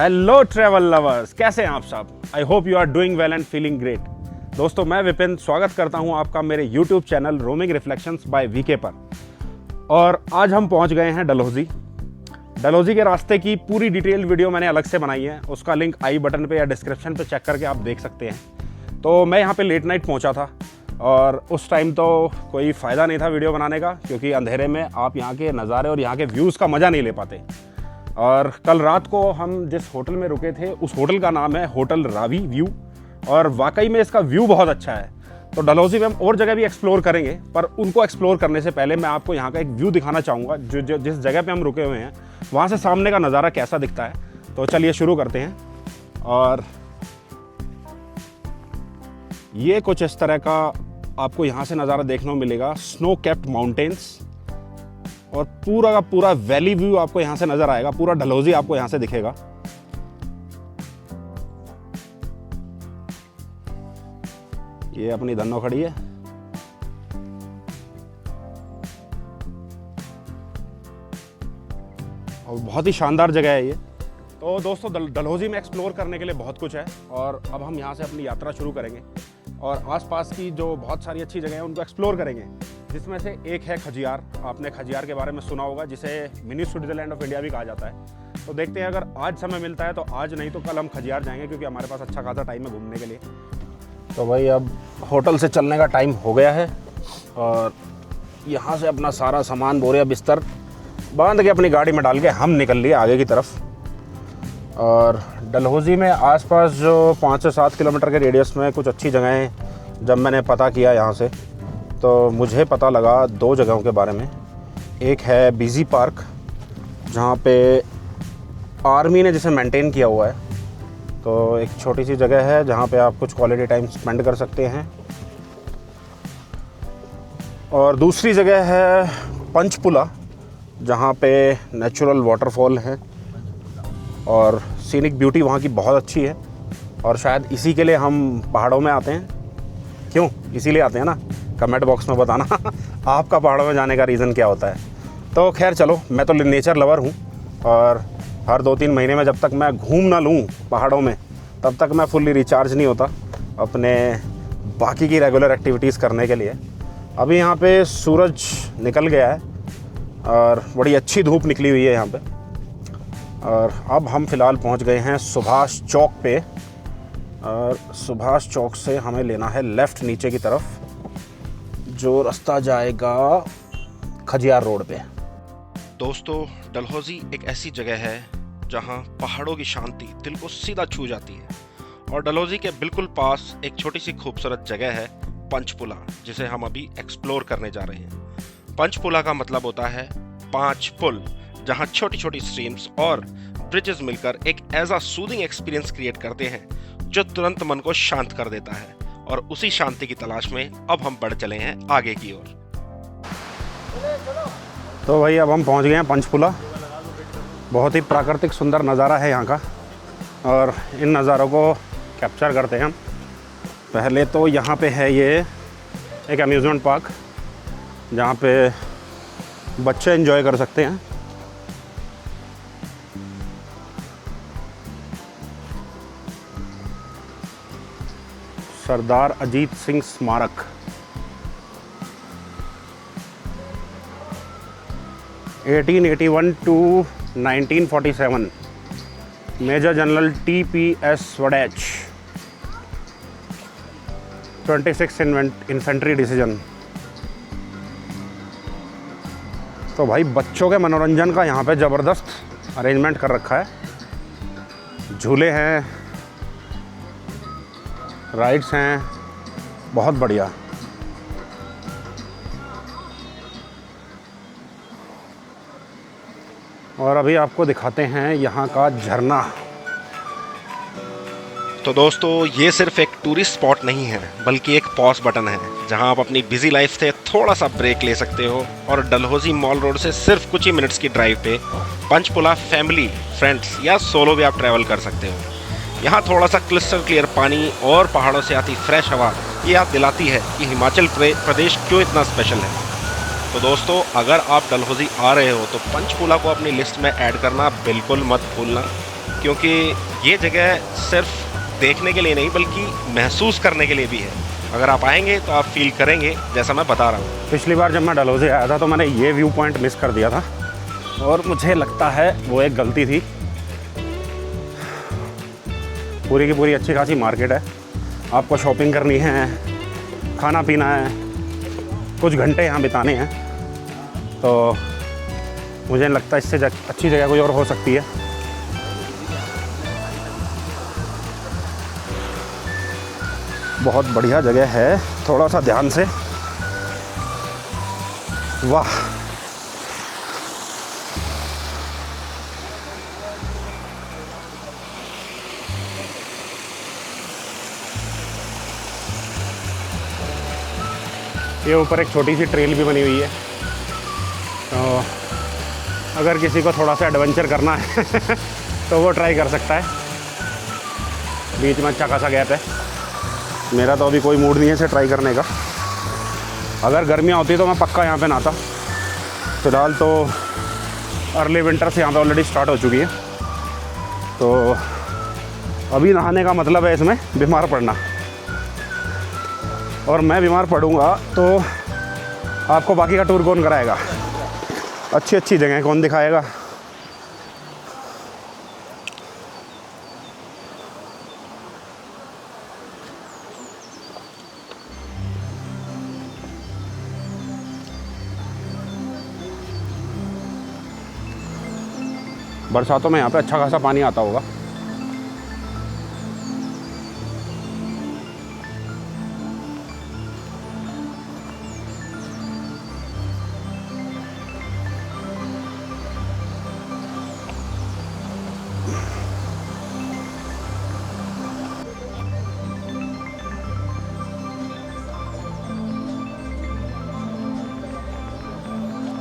Hello travel lovers, कैसे हैं आप सब। I hope you are doing well and feeling great. दोस्तों, मैं विपिन स्वागत करता हूं आपका मेरे YouTube channel roaming reflections by VK पर। और आज हम पहुंच गए हैं डलहौजी। डलहौजी के रास्ते की पूरी डिटेल वीडियो मैंने अलग से बनाई है, उसका लिंक आई बटन पे या डिस्क्रिप्शन पे चेक करके आप देख सकते हैं। तो मैं यहाँ पे लेट नाइट पहुँचा था और उस टाइम तो कोई फ़ायदा नहीं था वीडियो बनाने का, क्योंकि अंधेरे में आप यहाँ के नज़ारे और यहाँ के व्यूज़ का मज़ा नहीं ले पाते। और कल रात को हम जिस होटल में रुके थे उस होटल का नाम है होटल रावी व्यू, और वाकई में इसका व्यू बहुत अच्छा है। तो डलहौजी में हम और जगह भी एक्सप्लोर करेंगे, पर उनको एक्सप्लोर करने से पहले मैं आपको यहाँ का एक व्यू दिखाना चाहूँगा। जो जिस जगह पे हम रुके हुए हैं वहाँ से सामने का नज़ारा कैसा दिखता है। तो चलिए शुरू करते हैं। और ये कुछ इस तरह का आपको यहाँ से नज़ारा देखने को मिलेगा, स्नो कैप्ड माउंटेन्स, और पूरा का पूरा वैली व्यू आपको यहाँ से नजर आएगा। पूरा डलहौजी आपको यहाँ से दिखेगा। ये अपनी धन्नो खड़ी है। और बहुत ही शानदार जगह है ये। तो दोस्तों, डलहौजी में एक्सप्लोर करने के लिए बहुत कुछ है, और अब हम यहाँ से अपनी यात्रा शुरू करेंगे और आसपास की जो बहुत सारी अच्छी जगह हैं उनको एक्सप्लोर करेंगे, जिसमें से एक है खजियार। आपने खजियार के बारे में सुना होगा, जिसे मिनी स्विट्जरलैंड ऑफ इंडिया भी कहा जाता है। तो देखते हैं, अगर आज समय मिलता है तो आज, नहीं तो कल हम खजियार जाएंगे, क्योंकि हमारे पास अच्छा खासा टाइम है घूमने के लिए। तो भाई अब होटल से चलने का टाइम हो गया है, और यहाँ से अपना सारा सामान, बोरिया बिस्तर बांध के अपनी गाड़ी में डाल के हम निकल लिए आगे की तरफ। और डलहौजी में आसपास जो 5 से 7 किलोमीटर के रेडियस में कुछ अच्छी जगहें जब मैंने पता किया यहाँ से, तो मुझे पता लगा 2 जगहों के बारे में। एक है बीजी पार्क, जहाँ पे आर्मी ने जिसे मेंटेन किया हुआ है। तो एक छोटी सी जगह है जहाँ पे आप कुछ क्वालिटी टाइम स्पेंड कर सकते हैं। और दूसरी जगह है पंचपुला, जहाँ पे नेचुरल वाटरफॉल है और सीनिक ब्यूटी वहाँ की बहुत अच्छी है। और शायद इसी के लिए हम पहाड़ों में आते हैं। क्यों इसीलिए आते हैं ना, कमेंट बॉक्स में बताना आपका पहाड़ों में जाने का रीज़न क्या होता है। तो खैर चलो, मैं तो नेचर लवर हूँ, और हर 2-3 महीने में जब तक मैं घूम ना लूँ पहाड़ों में, तब तक मैं फुल्ली रिचार्ज नहीं होता अपने बाकी की रेगुलर एक्टिविटीज़ करने के लिए। अभी यहाँ पे सूरज निकल गया है और बड़ी अच्छी धूप निकली हुई है यहाँ पे। और अब हम फ़िलहाल पहुँच गए हैं सुभाष चौक पे, और सुभाष चौक से हमें लेना है लेफ़्ट नीचे की तरफ, जो रास्ता जाएगा खजियार रोड पे। दोस्तों, डलहौजी एक ऐसी जगह है जहां पहाड़ों की शांति दिल को सीधा छू जाती है। और डलहौजी के बिल्कुल पास एक छोटी सी खूबसूरत जगह है पंचपुला, जिसे हम अभी एक्सप्लोर करने जा रहे हैं। पंचपुला का मतलब होता है 5 पुल, जहां छोटी छोटी स्ट्रीम्स और ब्रिजेस मिलकर एक ऐसा सूदिंग एक्सपीरियंस क्रिएट करते हैं जो तुरंत मन को शांत कर देता है। और उसी शांति की तलाश में अब हम बढ़ चले हैं आगे की ओर। तो भाई अब हम पहुंच गए हैं पंचपुला। बहुत ही प्राकृतिक सुंदर नज़ारा है यहाँ का, और इन नज़ारों को कैप्चर करते हैं हम। पहले तो यहाँ पे है ये एक अम्यूज़मेंट पार्क, जहाँ पे बच्चे एंजॉय कर सकते हैं। सरदार अजीत सिंह स्मारक। (1881 to 1947) major general TPS Waraich, 26 infantry division. तो भाई बच्चों के मनोरंजन का यहाँ पे ज़बरदस्त अरेंजमेंट कर रखा है। झूले हैं, राइड्स हैं, बहुत बढ़िया। और अभी आपको दिखाते हैं यहाँ का झरना। तो दोस्तों, ये सिर्फ एक टूरिस्ट स्पॉट नहीं है, बल्कि एक पॉज बटन है, जहां आप अपनी बिजी लाइफ से थोड़ा सा ब्रेक ले सकते हो और डलहौजी मॉल रोड से सिर्फ कुछ ही मिनट्स की ड्राइव पे पंचपुला फैमिली, फ्रेंड्स या सोलो भी आप ट्रैवल कर सकते हो। यहाँ थोड़ा सा क्रिस्टल क्लियर पानी और पहाड़ों से आती फ्रेश हवा ये याद दिलाती है कि हिमाचल प्रदेश क्यों इतना स्पेशल है। तो दोस्तों, अगर आप डलहौजी आ रहे हो तो पंचकुला को अपनी लिस्ट में ऐड करना बिल्कुल मत भूलना। क्योंकि ये जगह सिर्फ देखने के लिए नहीं बल्कि महसूस करने के लिए भी है। अगर आप आएंगे तो आप फील करेंगे जैसा मैं बता रहा हूँ। पिछली बार जब मैं डलहौजी आया था तो मैंने ये व्यू पॉइंट मिस कर दिया था और मुझे लगता है वो एक गलती थी। पूरी की पूरी अच्छी खासी मार्केट है, आपको शॉपिंग करनी है, खाना पीना है, कुछ घंटे यहाँ बिताने हैं, तो मुझे नहीं लगता इससे अच्छी जगह कोई और हो सकती है। बहुत बढ़िया जगह है, थोड़ा सा ध्यान से। वाह, ये ऊपर एक छोटी सी ट्रेल भी बनी हुई है, तो अगर किसी को थोड़ा सा एडवेंचर करना है तो वो ट्राई कर सकता है। बीच में अच्छा खासा गैप है। मेरा तो अभी कोई मूड नहीं है इसे ट्राई करने का। अगर गर्मियाँ होती तो मैं पक्का यहाँ पे नहाता। फ़िलहाल तो अर्ली विंटर से यहाँ पे ऑलरेडी स्टार्ट हो चुकी है, तो अभी नहाने का मतलब है इसमें बीमार पड़ना, और मैं बीमार पड़ूँगा तो आपको बाकी का टूर कौन कराएगा? अच्छी अच्छी जगह कौन दिखाएगा? बरसातों में यहाँ पे अच्छा खासा पानी आता होगा।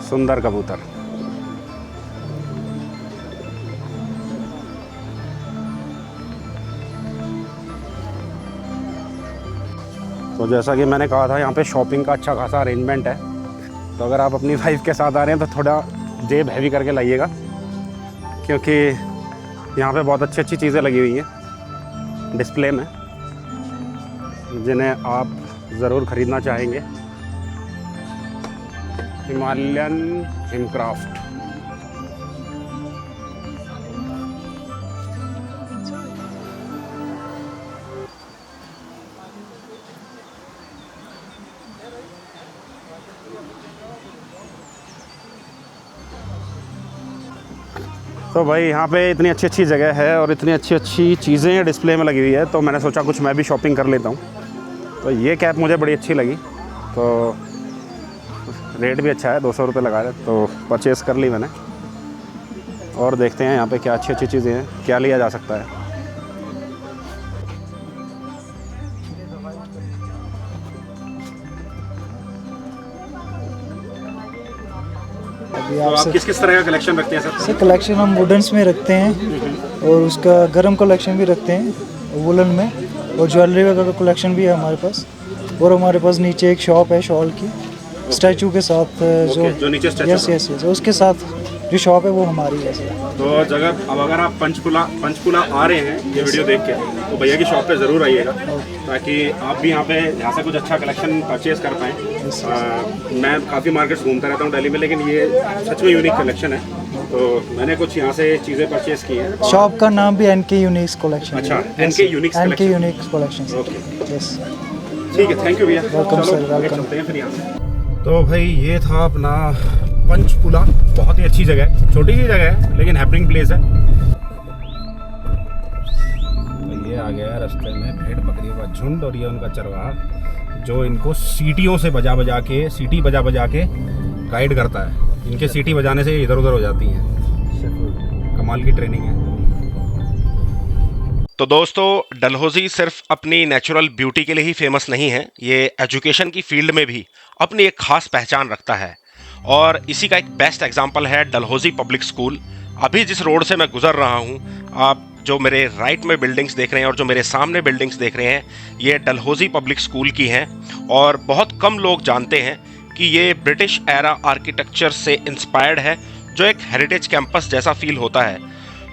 सुंदर कबूतर। तो जैसा कि मैंने कहा था, यहाँ पे शॉपिंग का अच्छा खासा अरेंजमेंट है, तो अगर आप अपनी वाइफ के साथ आ रहे हैं तो थोड़ा जेब हैवी करके लाइएगा, क्योंकि यहाँ पे बहुत अच्छी अच्छी चीज़ें लगी हुई हैं डिस्प्ले में, जिन्हें आप ज़रूर ख़रीदना चाहेंगे। हिमालयन हिमक्राफ्ट। तो भाई यहाँ पे इतनी अच्छी अच्छी जगह है और इतनी अच्छी अच्छी चीज़ें डिस्प्ले में लगी हुई है, तो मैंने सोचा कुछ मैं भी शॉपिंग कर लेता हूँ। तो ये कैप मुझे बड़ी अच्छी लगी, तो रेट भी अच्छा है, 200 रुपये लगा रहे, तो परचेज़ कर ली मैंने। और देखते हैं यहाँ पे क्या अच्छी अच्छी चीज़ें हैं, क्या लिया जा सकता है। तो आप किस किस तरह का कलेक्शन रखते हैं सर? सर कलेक्शन हम वुडन्स में रखते हैं और उसका गर्म कलेक्शन भी रखते हैं वुलन में, और ज्वेलरी वगैरह का कलेक्शन भी है हमारे पास। और हमारे पास नीचे एक शॉप है शॉल की, स्टैचू के साथ जो नीचे स्टैचू, यस उसके साथ जो शॉप है वो हमारी है सर। तो जगह अब अगर आप पंचकुला आ रहे हैं ये वीडियो देख के, तो भैया की शॉप पे ज़रूर आइएगा, ताकि आप भी यहाँ से कुछ अच्छा कलेक्शन परचेज़ कर पाएँ। मैं काफ़ी मार्केट्स घूमता रहता हूँ दिल्ली में, लेकिन ये सच में यूनिक कलेक्शन है, तो मैंने कुछ यहाँ से चीज़ें परचेज़ की हैं। शॉप का नाम भी एनके यूनिक्स कलेक्शन। अच्छा, NK uniques collection. Okay, yes, ठीक है, थैंक यू भैया। Welcome sir, welcome. चलते हैं फिर यहाँ से। तो भाई ये था अपना पंचकुला, बहुत ही अच्छी जगह है, छोटी सी जगह है लेकिन हैपनिंग प्लेस है। तो ये आ गया रास्ते में भेड़ बकरियों का झुंड, और ये उनका चरवाहा जो इनको सीटियों से सीटी बजा बजा के गाइड करता है। इनके सीटी बजाने से इधर उधर हो जाती हैं। कमाल की ट्रेनिंग है। तो दोस्तों, डलहौजी सिर्फ अपनी नेचुरल ब्यूटी के लिए ही फेमस नहीं है, ये एजुकेशन की फील्ड में भी अपनी एक खास पहचान रखता है, और इसी का एक बेस्ट एग्जांपल है डलहौजी पब्लिक स्कूल। अभी जिस रोड से मैं गुजर रहा हूँ, आप जो मेरे राइट में बिल्डिंग्स देख रहे हैं और जो मेरे सामने बिल्डिंग्स देख रहे हैं, ये डलहौजी पब्लिक स्कूल की हैं, और बहुत कम लोग जानते हैं कि ये ब्रिटिश एरा आर्किटेक्चर से इंस्पायर्ड है, जो एक हेरिटेज कैंपस जैसा फील होता है।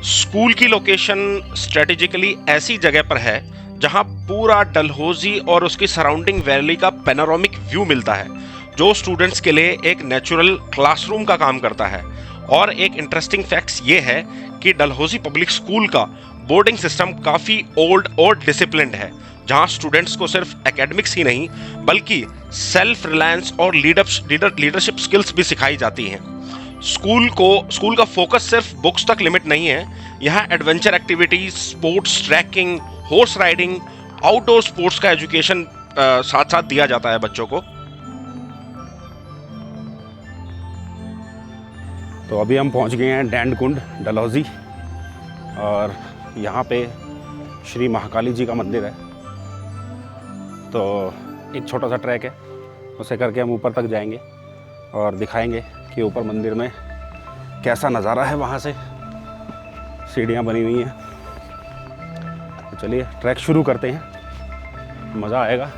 स्कूल की लोकेशन स्ट्रेटेजिकली ऐसी जगह पर है जहां पूरा डलहौजी और उसकी सराउंडिंग वैली का पैनोरामिक व्यू मिलता है, जो स्टूडेंट्स के लिए एक नेचुरल क्लासरूम का काम करता है। और एक इंटरेस्टिंग फैक्ट्स ये है कि डलहौजी पब्लिक स्कूल का बोर्डिंग सिस्टम काफ़ी ओल्ड और डिसिप्लिन्ड है, जहां स्टूडेंट्स को सिर्फ एकेडमिक्स ही नहीं बल्कि सेल्फ रिलायंस और लीडरशिप स्किल्स भी सिखाई जाती हैं। स्कूल का फोकस सिर्फ बुक्स तक लिमिट नहीं है। यहाँ adventure activities, sports, trekking, horse riding, outdoor sports का एजुकेशन साथ साथ दिया जाता है बच्चों को। तो अभी हम पहुंच गए हैं डैंड कुंड डलहौजी, और यहाँ पे श्री महाकाली जी का मंदिर है। तो एक छोटा सा ट्रैक है, उसे करके हम ऊपर तक जाएंगे और दिखाएंगे कि ऊपर मंदिर में कैसा नज़ारा है। वहाँ से सीढ़ियाँ बनी हुई हैं। तो चलिए ट्रैक शुरू करते हैं, मज़ा आएगा।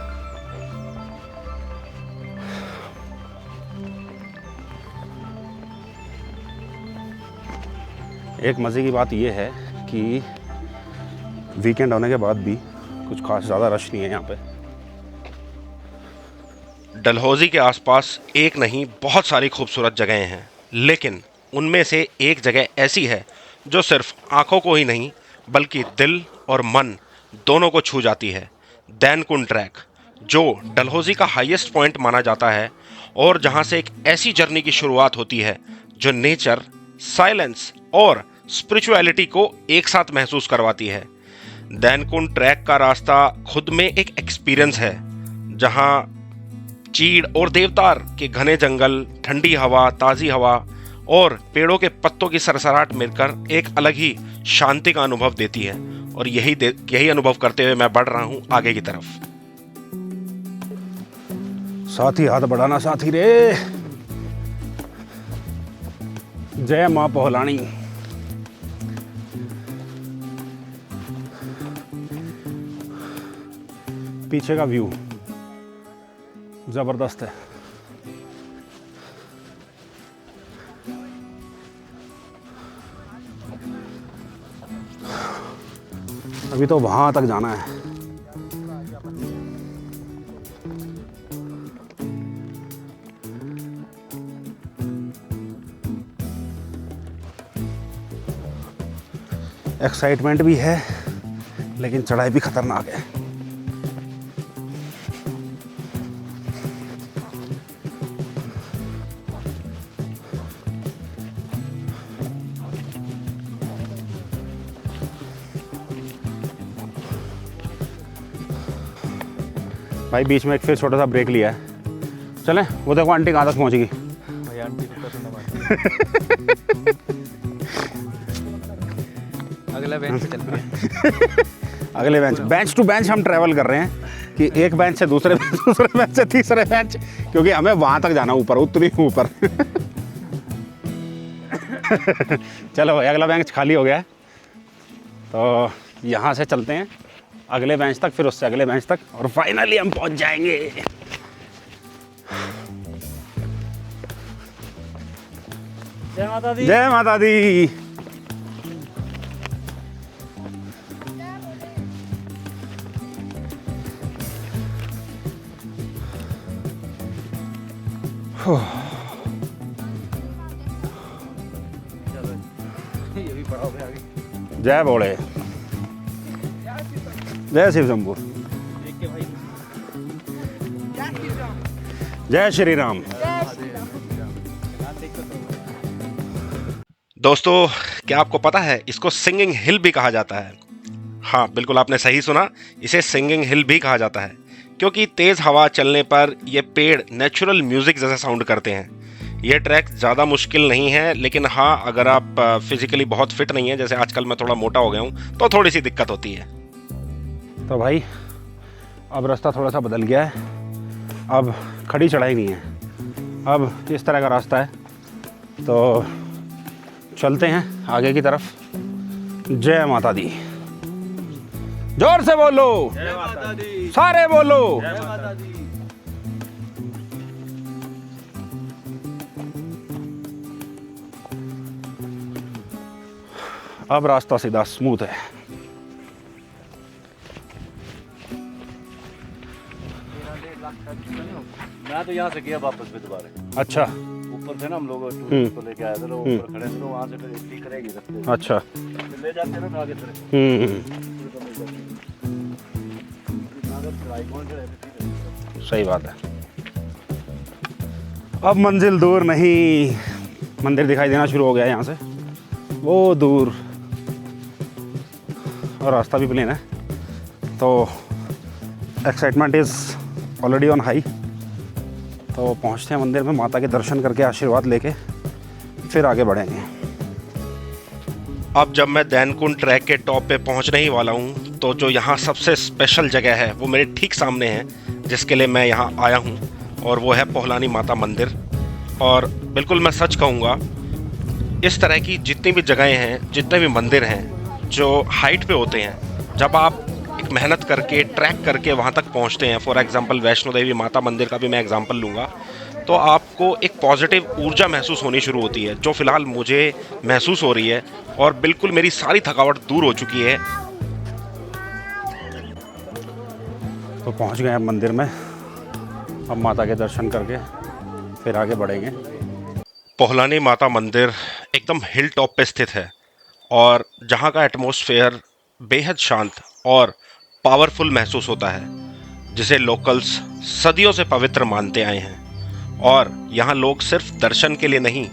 एक मज़े की बात यह है कि वीकेंड होने के बाद भी कुछ खास ज़्यादा रश नहीं है यहाँ पे। डलहौजी के आसपास एक नहीं बहुत सारी खूबसूरत जगहें हैं, लेकिन उनमें से एक जगह ऐसी है जो सिर्फ आंखों को ही नहीं बल्कि दिल और मन दोनों को छू जाती है। दैनकुंड ट्रैक, जो डलहौजी का हाईएस्ट पॉइंट माना जाता है और जहां से एक ऐसी जर्नी की शुरुआत होती है जो नेचर, साइलेंस और स्पिरिचुअलिटी को एक साथ महसूस करवाती है। दैनकुंड ट्रैक का रास्ता खुद में एक एक्सपीरियंस है, जहां चीड़ और देवदार के घने जंगल, ठंडी हवा, ताज़ी हवा और पेड़ों के पत्तों की सरसराहट मिलकर एक अलग ही शांति का अनुभव देती है। और यही अनुभव करते हुए मैं बढ़ रहा हूं आगे की तरफ। साथी हाथ बढ़ाना साथी रे। जय माँ पहलानी। पीछे का व्यू जबरदस्त है। अभी तो वहां तक जाना है। एक्साइटमेंट भी है, लेकिन चढ़ाई भी खतरनाक है। भाई बीच में एक फिर छोटा सा ब्रेक लिया है। चलें, वो देखो आंटी कहाँ तक पहुँचेगी। भाई आंटी को तो ना अगला बेंच पे चलते हैं। अगले बेंच टू बेंच हम ट्रैवल कर रहे हैं कि एक बेंच से दूसरे बेंच से तीसरे बेंच, क्योंकि हमें वहाँ तक जाना ऊपर, उतनी ऊपर। चलो भाई अगला बेंच खाली हो गया है, तो यहाँ से चलते हैं अगले बेंच तक, फिर उससे अगले बेंच तक, और फाइनली हम पहुंच जाएंगे। जय माता दी। जय माता दी। ये भी बड़ा हो गया आगे। जय बोले, जय शिव शंभू, जय श्री राम। दोस्तों, क्या आपको पता है इसको सिंगिंग हिल भी कहा जाता है? हाँ, बिल्कुल आपने सही सुना, इसे सिंगिंग हिल भी कहा जाता है, क्योंकि तेज हवा चलने पर ये पेड़ नेचुरल म्यूजिक जैसा साउंड करते हैं। ये ट्रैक ज़्यादा मुश्किल नहीं है, लेकिन हाँ, अगर आप फिजिकली बहुत फिट नहीं है, जैसे आजकल मैं थोड़ा मोटा हो गया हूँ, तो थोड़ी सी दिक्कत होती है। तो भाई अब रास्ता थोड़ा सा बदल गया है, अब खड़ी चढ़ाई नहीं है, अब इस तरह का रास्ता है। तो चलते हैं आगे की तरफ। जय माता दी। जोर से बोलो, जय माता दी। सारे बोलो, जय माता दी। अब रास्ता सीधा स्मूथ है। मैं तो यहाँ से गया वापस भी दोबारा। अच्छा ऊपर से ना हम लोग टूरिस्ट को लेके आए थे, तो ऊपर खड़े थे, तो वहाँ से फिर एंट्री करेगी रास्ते से। अच्छा। फिर ले जाते हैं ना आगे तरफ। सही बात है। अब मंजिल दूर नहीं, मंदिर दिखाई देना शुरू हो गया है यहाँ से, वो दूर, और रास्ता भी प्लेन है, तो excitement is already on high. तो पहुँचते हैं मंदिर में, माता के दर्शन करके आशीर्वाद लेके फिर आगे बढ़ेंगे। अब जब मैं दैनकुंड ट्रैक के टॉप पे पहुंचने ही वाला हूं, तो जो यहाँ सबसे स्पेशल जगह है वो मेरे ठीक सामने है, जिसके लिए मैं यहाँ आया हूं, और वो है पोहलानी माता मंदिर। और बिल्कुल मैं सच कहूँगा, इस तरह की जितनी भी जगहें हैं, जितने भी मंदिर हैं जो हाइट पे होते हैं, जब आप एक मेहनत करके ट्रैक करके वहाँ तक पहुँचते हैं, फॉर एग्जांपल वैष्णो देवी माता मंदिर का भी मैं एग्जांपल लूँगा, तो आपको एक पॉजिटिव ऊर्जा महसूस होनी शुरू होती है, जो फ़िलहाल मुझे महसूस हो रही है, और बिल्कुल मेरी सारी थकावट दूर हो चुकी है। तो पहुँच गए हैं मंदिर में, अब माता के दर्शन करके फिर आगे बढ़ेंगे। पोहलानी माता मंदिर एकदम हिल टॉप पे स्थित है, और जहाँ का एटमॉस्फेयर बेहद शांत और पावरफुल महसूस होता है, जिसे लोकल्स सदियों से पवित्र मानते आए हैं। और यहाँ लोग सिर्फ दर्शन के लिए नहीं,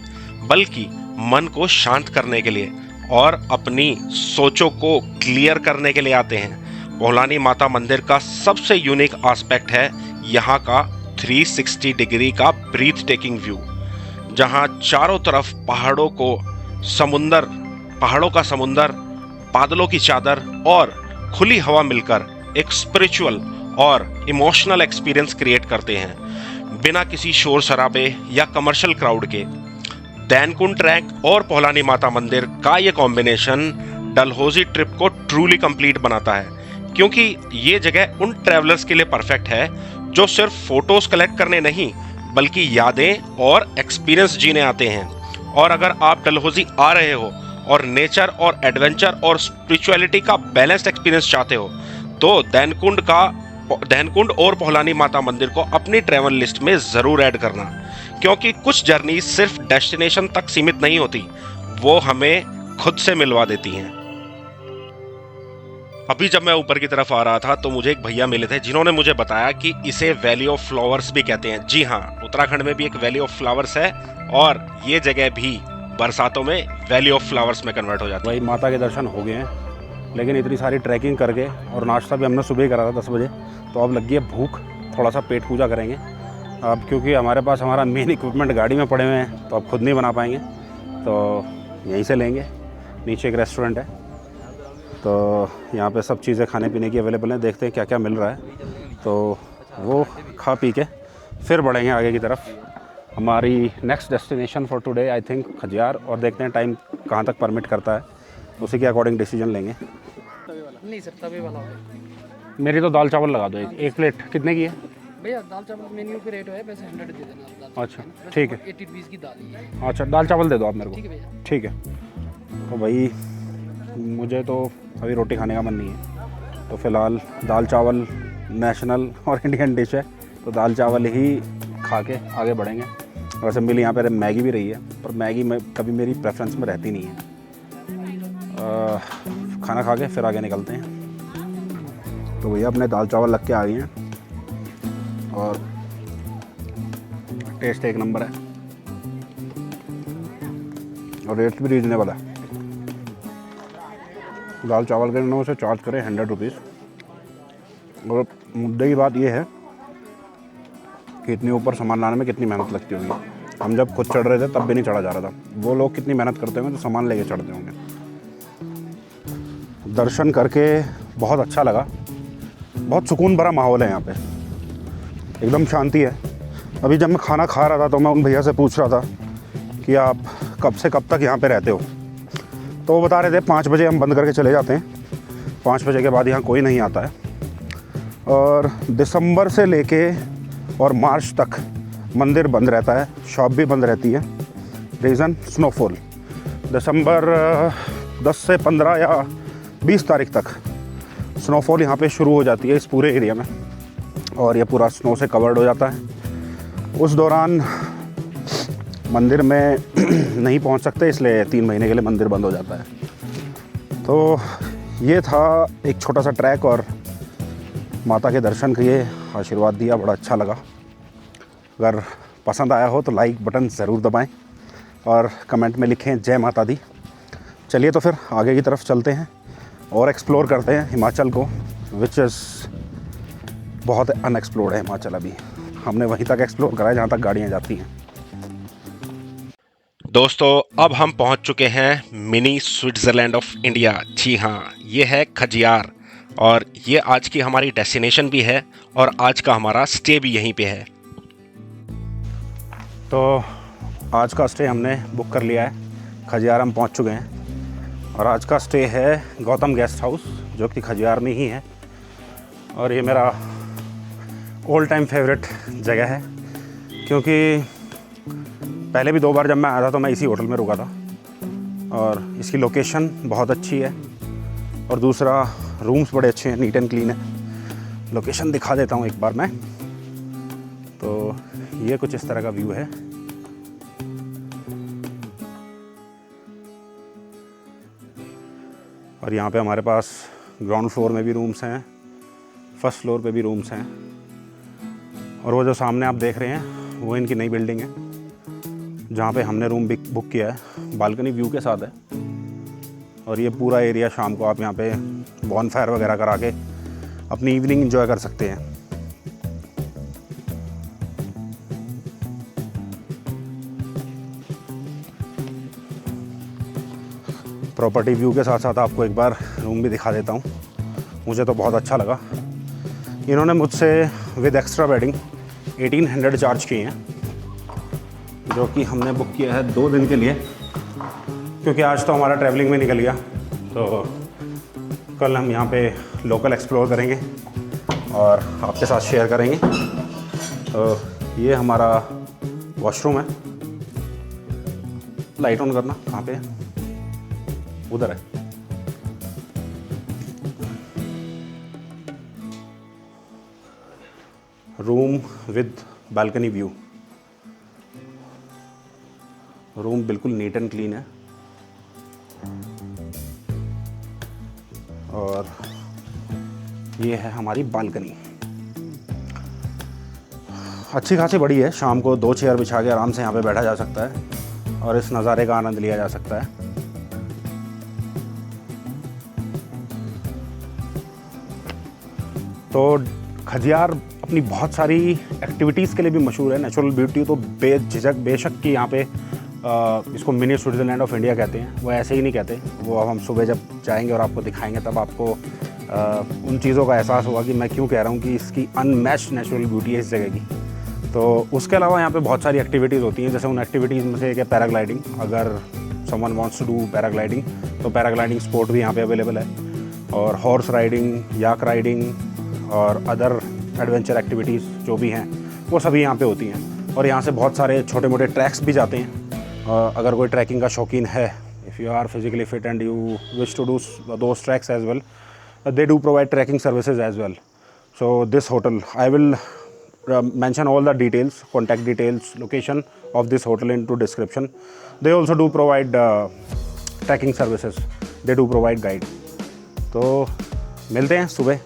बल्कि मन को शांत करने के लिए और अपनी सोचों को क्लियर करने के लिए आते हैं। पोहलानी माता मंदिर का सबसे यूनिक एस्पेक्ट है यहाँ का 360 डिग्री का ब्रीथ टेकिंग व्यू, जहाँ चारों तरफ पहाड़ों का समुंदर, बादलों की चादर और खुली हवा मिलकर एक स्पिरिचुअल और इमोशनल एक्सपीरियंस क्रिएट करते हैं, बिना किसी शोर शराबे या कमर्शियल क्राउड के। दैनकुंड ट्रैक और पोहलानी माता मंदिर का ये कॉम्बिनेशन डलहौजी ट्रिप को ट्रूली कंप्लीट बनाता है, क्योंकि ये जगह उन ट्रैवलर्स के लिए परफेक्ट है जो सिर्फ फोटोज कलेक्ट करने नहीं, बल्कि यादें और एक्सपीरियंस जीने आते हैं। और अगर आप डलहौजी आ रहे हो और नेचर और एडवेंचर और स्पिरिचुअलिटी का बैलेंस्ड एक्सपीरियंस चाहते हो, तो दैनकुंड और पोहलानी माता मंदिर को अपनी ट्रैवल लिस्ट में ज़रूर ऐड करना, क्योंकि कुछ जर्नी सिर्फ डेस्टिनेशन तक सीमित नहीं होती, वो हमें खुद से मिलवा देती हैं। अभी जब मैं ऊपर की तरफ आ रहा था, तो मुझे एक भैया मिले थे जिन्होंने मुझे बताया कि इसे वैली ऑफ फ्लावर्स भी कहते हैं। जी हाँ, उत्तराखंड में भी एक वैली ऑफ फ्लावर्स है, और ये जगह भी बरसातों में वैली ऑफ फ्लावर्स में कन्वर्ट हो जाती है। भाई माता के दर्शन हो गए हैं, लेकिन इतनी सारी ट्रैकिंग करके और नाश्ता भी हमने सुबह ही करा था 10 बजे, तो अब लगी है भूख, थोड़ा सा पेट पूजा करेंगे अब, क्योंकि हमारे पास हमारा मेन इक्विपमेंट गाड़ी में पड़े हुए हैं, तो अब खुद नहीं बना पाएंगे, तो यहीं से लेंगे। नीचे एक रेस्टोरेंट है, तो यहाँ पे सब चीज़ें खाने पीने की अवेलेबल हैं, देखते हैं क्या क्या मिल रहा है, तो वो खा पी के फिर बढ़ेंगे आगे की तरफ। हमारी next destination for today I think Khajjiar, और देखते हैं टाइम कहाँ तक परमिट करता है, उसी के अकॉर्डिंग डिसीजन लेंगे। नहीं सर, तवे वाला है मेरी तो दाल चावल लगा दो, एक प्लेट कितने की है भैया? दाल चावल मेन्यू पे रेट है वैसे 100 दे देना आप दाल चावल। अच्छा ठीक है, 80 रुपीज़ की दाल ही है। अच्छा दाल चावल दे दो आप मेरे ठीक को। है भैया। ठीक है, तो भाई मुझे तो अभी रोटी खाने का मन नहीं है, तो फ़िलहाल दाल चावल नेशनल और इंडियन डिश है, तो दाल चावल ही खा के आगे बढ़ेंगे। वैसे मिल यहाँ पे मैगी भी रही है, पर मैगी में कभी मेरी प्रेफरेंस में रहती नहीं है। खाना खा के फिर आगे निकलते हैं। तो भैया अपने दाल चावल लग के आ गए हैं, और टेस्ट एक नंबर है, और रेट भी रीजनेबल है। दाल चावल के इन्होंने उसे चार्ज करे 100 रुपीज़। और मुद्दे की बात यह है कि इतने ऊपर सामान लाने में कितनी मेहनत लगती होगी। हम जब खुद चढ़ रहे थे तब भी नहीं चढ़ा जा रहा था, वो लोग कितनी मेहनत करते होंगे तो सामान लेके चढ़ते होंगे। दर्शन करके बहुत अच्छा लगा, बहुत सुकून भरा माहौल है यहाँ पे, एकदम शांति है। अभी जब मैं खाना खा रहा था तो मैं उन भैया से पूछ रहा था कि आप कब से कब तक यहाँ पे रहते हो, तो वो बता रहे थे 5 बजे हम बंद करके चले जाते हैं, 5 बजे के बाद यहाँ कोई नहीं आता है, और दिसंबर से लेके और मार्च तक मंदिर बंद रहता है, शॉप भी बंद रहती है। Reason snowfall. दिसंबर 10 से 15 या 20 तारीख तक स्नोफॉल यहाँ पे शुरू हो जाती है इस पूरे एरिया में, और ये पूरा स्नो से कवर्ड हो जाता है। उस दौरान मंदिर में नहीं पहुँच सकते, इसलिए 3 महीने के लिए मंदिर बंद हो जाता है। तो ये था एक छोटा सा ट्रैक, और माता के दर्शन किए, आशीर्वाद दिया, बड़ा अच्छा लगा। अगर पसंद आया हो तो लाइक बटन ज़रूर दबाएं और कमेंट में लिखें जय माता दी। चलिए तो फिर आगे की तरफ चलते हैं और एक्सप्लोर करते हैं हिमाचल को, विच इज़ बहुत अनएक्सप्लोर्ड है हिमाचल। अभी हमने वहीं तक एक्सप्लोर करा है जहाँ तक गाड़ियाँ जाती हैं। दोस्तों, अब हम पहुंच चुके हैं मिनी स्विट्ज़रलैंड ऑफ इंडिया। जी हाँ, ये है खजियार, और ये आज की हमारी डेस्टिनेशन भी है और आज का हमारा स्टे भी यहीं पे है। तो आज का स्टे हमने बुक कर लिया है, खजियार हम पहुंच चुके हैं, और आज का स्टे है गौतम गेस्ट हाउस, जो कि खजियार में ही है। और ये मेरा ऑल टाइम फेवरेट जगह है, क्योंकि पहले भी 2 बार जब मैं आया था तो मैं इसी होटल में रुका था, और इसकी लोकेशन बहुत अच्छी है, और दूसरा रूम्स बड़े अच्छे हैं, नीट एंड क्लीन है। लोकेशन दिखा देता हूँ एक बार मैं। तो ये कुछ इस तरह का व्यू है। और यहाँ पे हमारे पास ग्राउंड फ्लोर में भी रूम्स हैं, फर्स्ट फ्लोर पे भी रूम्स हैं, और वो जो सामने आप देख रहे हैं वो इनकी नई बिल्डिंग है, जहाँ पे हमने रूम बुक किया है। बालकनी व्यू के साथ है, और ये पूरा एरिया शाम को आप यहाँ पे बॉनफायर वगैरह करा के अपनी इवनिंग एंजॉय कर सकते हैं। प्रॉपर्टी व्यू के साथ साथ आपको एक बार रूम भी दिखा देता हूँ। मुझे तो बहुत अच्छा लगा। इन्होंने मुझसे विद एक्स्ट्रा बेडिंग 1800 चार्ज किए हैं, जो कि हमने बुक किया है 2 दिन के लिए, क्योंकि आज तो हमारा ट्रैवलिंग में निकल गया। तो कल हम यहाँ पे लोकल एक्सप्लोर करेंगे और आपके साथ शेयर करेंगे। तो ये हमारा वॉशरूम है। लाइट ऑन करना, कहाँ पे है? उधर है। Room with balcony view. Room बिल्कुल नीट एंड क्लीन है, और ये है हमारी बालकनी। अच्छी खासी बड़ी है। शाम को 2 चेयर बिछा के आराम से यहाँ पे बैठा जा सकता है और इस नज़ारे का आनंद लिया जा सकता है। तो खजियार अपनी बहुत सारी एक्टिविटीज़ के लिए भी मशहूर है। नेचुरल ब्यूटी तो बेझिझक बेशक कि यहाँ पे इसको मिनी स्विट्ज़रलैंड ऑफ इंडिया कहते हैं, वो ऐसे ही नहीं कहते। वो अब हम सुबह जब जाएंगे और आपको दिखाएंगे तब आपको उन चीज़ों का एहसास होगा कि मैं क्यों कह रहा हूँ कि इसकी अनमैच्ड नेचुरल ब्यूटी है इस जगह की। तो उसके अलावा यहाँ पे बहुत सारी एक्टिविटीज़ होती हैं, जैसे उन एक्टिविटीज़ में से एक है पैराग्लाइडिंग। अगर someone wants to do paragliding तो पैराग्लाइडिंग स्पोर्ट भी यहाँ पे अवेलेबल है, और हॉर्स राइडिंग, याक राइडिंग और अदर एडवेंचर एक्टिविटीज़ जो भी हैं वो सभी यहाँ पे होती हैं। और यहाँ से बहुत सारे छोटे मोटे ट्रैक्स भी जाते हैं। अगर कोई ट्रैकिंग का शौकीन है, if you are physically fit and you wish to do those treks as well, they do provide trekking services as well. So this hotel, I will mention all the details, contact details, location of this hotel into description. They also do provide trekking services. They do provide guide. तो मिलते हैं सुबह